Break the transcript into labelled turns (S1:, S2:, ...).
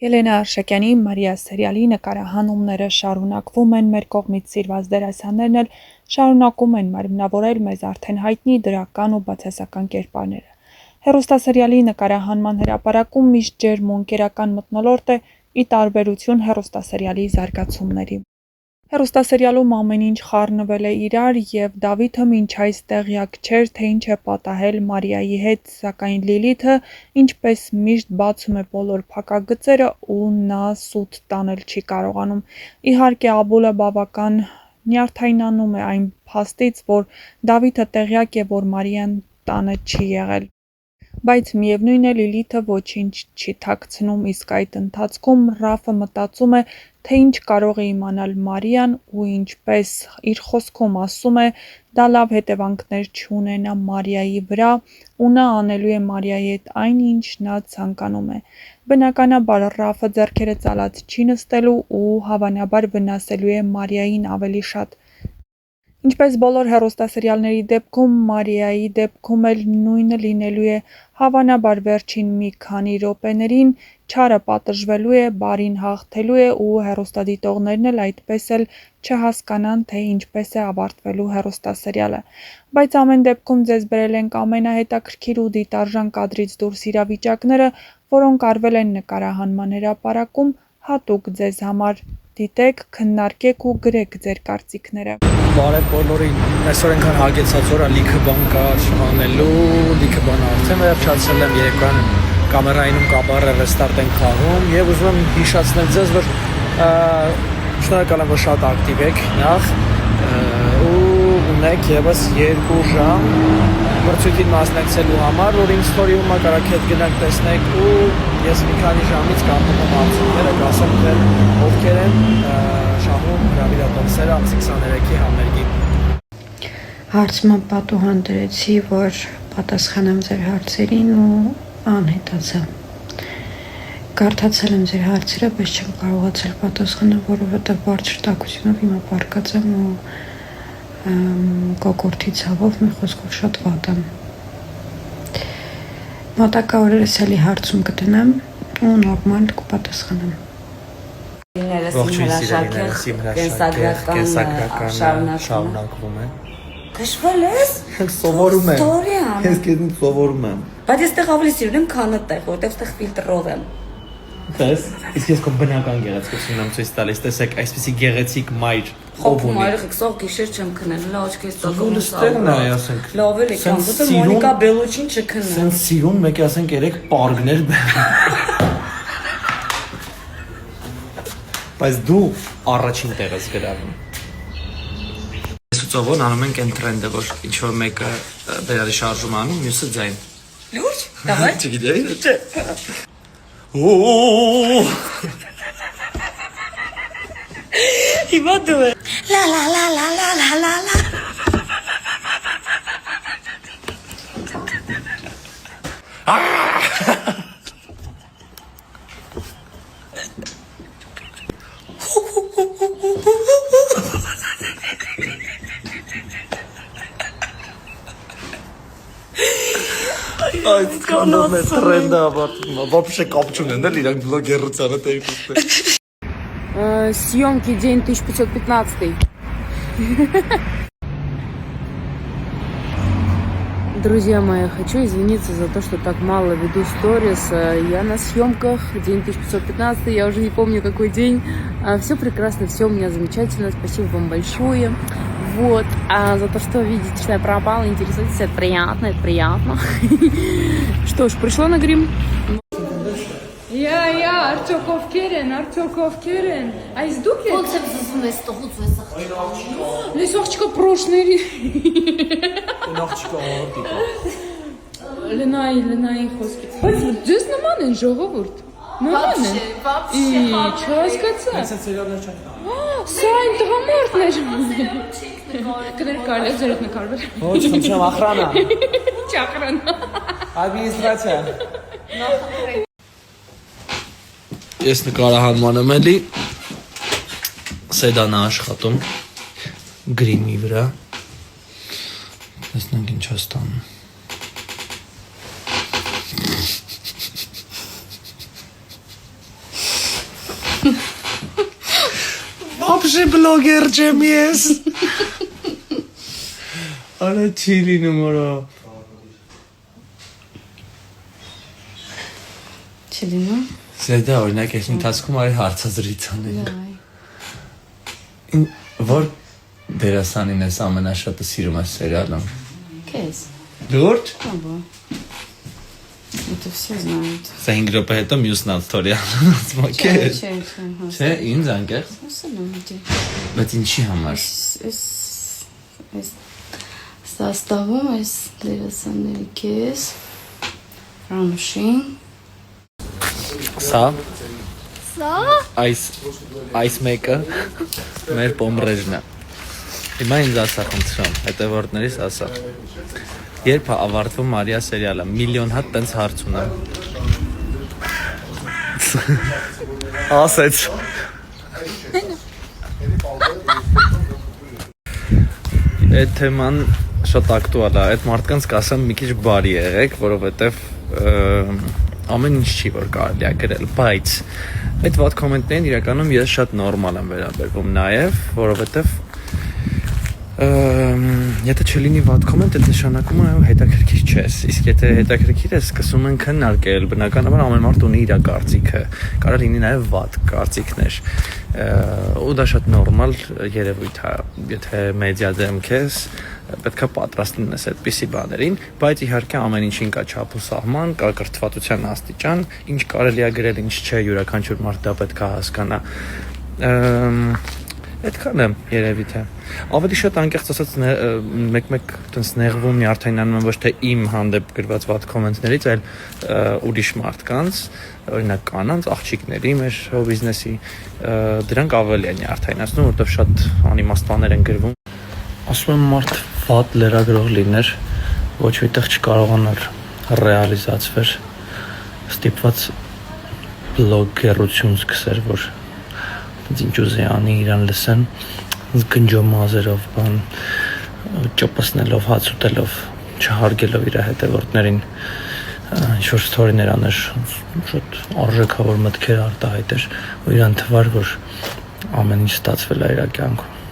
S1: Ելենա Արշակյանի «Մարիա» սերիալի նկարահանումները շարունակվում են, մեր կողմից սիրված դերասաններն էլ շարունակում են մարմնավորել մեզ արդեն հայտնի դրական ու բացասական կերպարները։ Հեռուստասերիալի նկարահանման հրապարակում միշտ ջերմ ու ընկերական մթնոլորտ է, ի տարբերություն հեռուստասերիալի զարգացումների։ Հեռուստասերիալում ամեն ինչ խառնվել է իրար, և Դավիթը մինչ այս տեղյակ չէր, թե ինչ է պատահել Մարիայի հետ, սակայն Լիլիթը, ինչպես միշտ, բացում է բոլոր փակագծերը ու նա սուտ տանել չի կարողանում։ Իհարկե, Աբուլը բավական նյարդայնանում է այն փաստից, որ Դավիթը տեղյակ է, որ Մարիան տանը չի եղել։ Բայց միևնույն է, Լիլիթը ոչինչ չի թաքցնում, իսկ այդ ընթացքում Ռաֆը մտածում է, թե ինչ կարող է իմանալ Մարիան ու ինչպես իր խոսքում ասում է, դա լավ հետևանքներ չունենա Մարիայի վրա ու նա անելու է Մարիայի հետ այն, ինչ նա ցանկանում է։ Բնականաբար, Ռաֆը ձեռքերը ծալած չի նստելու ու հավանաբար վնասելու է Մարիային ավելի շատ։ Ինչպես բոլոր հեռուստասերիալների դեպքում, Մարիայի դեպքում էլ նույնը լինելու է, հավանաբար վերջին մի քանի րոպեներին չարը պատժվելու է, բարին հաղթելու է ու հեռուստադիտողներն էլ այդպես էլ չհասկանան, թե ինչպես է ավարտվելու հեռուստասերիալը։ Բայց ամեն դեպքում ձեզ բերել ենք ամենահետաքրքիր ու դիտարժան կադրից դուրս իրավիճակները, որոնք արվել են նկարահանման հրապարակում հատուկ ձեզ համար։ Դիտեք, քննարկեք ու գրեք ձեր կարծիքները։
S2: Բարև բոլորին, այսօր այնքան հագեցած օր է, լիքը բան կար անելու, լիքը բան արդեն վերջացել եմ, երեկոյան կամերայինում կաբարը ռեստարտ ենք խաղում և ուզում եմ հիշացնել ձեզ, որ շնորհակալ եմ, որ շատ ակտիվ եք նախ ու ունեք ևս 2 ժամ մրցույթին մասնակցելու համար, որ ինձ ստորիում է կարաք հետ գնանք տեսնեք ու ես մի քանի ժամից կապում եմ արդյունքները, կասեմ, թե ովքեր են շահում հրավիրատոմսերը ամսի 23-ի համերգի։
S3: Հարցմը պատուհան դրեցի, որ պատասխանեմ ձեր հարցերին ու անհետացա։ Կարդացել եմ ձեր հարցերը, բայց չեմ կարողացել պատասխանել, որովհետև բարձր տաքությունով հիմա պառկած եմ ու կոկորդի ցավով մի խոսքով շատ վատ եմ։ Մոտակա օրերս էլի հարցում կդնեմ ու նորմալ կպատասխանեմ։
S2: Ողջույն սիրելիներս, իմ կենսագրական շարունակվում է։
S4: Քշվել ես։
S2: Սովորում եմ։
S4: Ստորի ամ։
S2: Ես քեզնից սովորում եմ։
S4: Բայց ես տեղ ավելի սիրում եմ, քան այդտեղ, որտեղ այդտեղ ֆիլտրով եմ։
S2: Տես, իսկ ես քո բնական գեղեցկությունն եմ ցույց տալիս, տեսեք, այսպեսի գեղեցիկ մայր ով ունի։
S4: Մայրը քսող գիշեր չեմ քնել, հələ աչքես
S2: ծակում ստերն է, ասենք։
S4: Լավ էլ եկան, որտեղ Մոնիկա Բելուչին չքննի։
S2: Սենց սիրուն մեկի ասենք 3 պարգներ բայց դու առաջին տեղս գրավում։ Ես ու Ծովոն անում ենք այն տրենդը, որ ինչ որ մեկը բերալի շարժում անում, մյուսը ձայն։
S4: Լուրջ, դավայ։
S2: Չգիտեի, չէ։ Օ։
S4: Հիմա դու է։ Լա լա լա լա լա լա լա լա։
S2: Այդ կանոնը տրենդը ավարտվում է, вообще կապ չունեն, էլ իրանք բլոգերությանը տեքստը։
S5: Съемки день 1515. Друзья мои, хочу извиниться за то, что так мало веду сторис. Я на съемках, день 1515, я уже не помню какой день. Все прекрасно, все у меня замечательно, спасибо вам большое. Вот, а за то, что видите, что я пропала, интересуетесь, это приятно, это приятно. Что ж, пришла на грим. Արդյոք ովքեր են, այս դուք եք։
S4: Ոնց եմ զզվում ես տղուց ու ես աղջիկը։
S5: Լես աղջիկը պրոշների։
S2: Աղջիկը աղջիկը։
S5: Լնայի խոսքի։ Բայց ձեզ նման են ժողովուրդ։ Նման են։ Չհասկացա։
S2: Այս սերիալներ չեն։
S5: Սա այն տղամարդներ։ Կներ կարելի ձեր հետ նկարվել։
S2: Ոչ, խնդրեմ ախրանա։
S5: Չախրանա։
S2: Ադմինիստրացիա։ Ես նկարահանման եմ էլի Սեդանը աշխատում գրիմի վրա տեսնենք ինչ է ստանում Բոժե բլոգեր ջեմ ես։ Արա չի լինում օրա։
S5: Չլինու։
S2: Սեդա օրինակ ես ընթացքում արի հարցազրույց անենք։ Որ դերասանին ես ամենաշատը սիրում ես սերիալում։
S5: Քեզ։
S2: Դուրջ։
S5: Աբա։ Это все знают։
S2: Սա 5 րոպե հետո մյուսն ալթորյան ասմակեր։ Չէ, ինձ անկեղծ։
S5: Ասել եմ դե։
S2: Բայց ինչի համար։
S5: Այս սաստավում այս դերասանների քեզ Ռամշին
S2: Սա այս մեկը մեր պոմրեժն է։ Հիմա ինձ ասա խնդրում, հետևորդներիս ասա։ Երբ է ավարտվում Մարիա սերիալը, միլիոն հատ տենց հարց ունեմ։ Ասեց։ Այդ թեման շատ ակտուալ է, այդ մարդկանց կասեմ մի քիչ բարի եղեք, որովհետև ամեն ինչ չի որ կարելի է գրել, բայց այդ վատ կոմենտներին իրականում ես շատ նորմալ եմ վերաբերվում նաև, որովհետև եթե չլինի վատ կոմենտ, այդ նշանակում է հետաքրքիր չես, իսկ եթե հետաքրքիր ես, սկսում են քննարկել, բնականաբար ամեն մարդ ունի իր կարծիքը, կարող լինի նաև վատ կարծիքներ, ու դա շատ նորմալ երևույթ է, եթե մեդիա դեմ քեզ պետք է պատրաստ լինես այդպիսի բաներին, բայց իհարկե ամեն ինչին կա չափ ու սահման, կա կրթվածության աստիճան, ինչ կարելի է գրել, ինչ չէ, յուրաքանչյուր մարդ դա պետք է հասկանա։ Այդքան է երևի թե։ Ավելի շատ անկեղծ ասած մեկ-մեկ տենց նեղվում նյարդայնանում եմ ոչ թե իմ հանդեպ գրված վատ կոմենտներից, այլ ուրիշ մարդկանց, օրինակ կանանց, աղջիկների մեր բիզնեսի, դրանք ավելի են նյարդայնացնում, որովհետև շատ անիմաստ բաներ են գրվում։ Ասում եմ մարդ վատ լրագրող լիներ, ոչ միտեղ չկարողանար ռեալիզացվեր, ստիպված բլոգերություն սկսեր, որ ինչ ուզի անի իրան լսեն, գնջո մազերով բան, ճոպսնելով, հաց ուտելով, չհարգելով իր հետևորդներին, ինչ-որ սթորիներ աներ, շատ արժեքավոր մտքեր արտահայտեր, ու իրան թվար, որ ամեն ինչ ստացվել է իր կյանքում։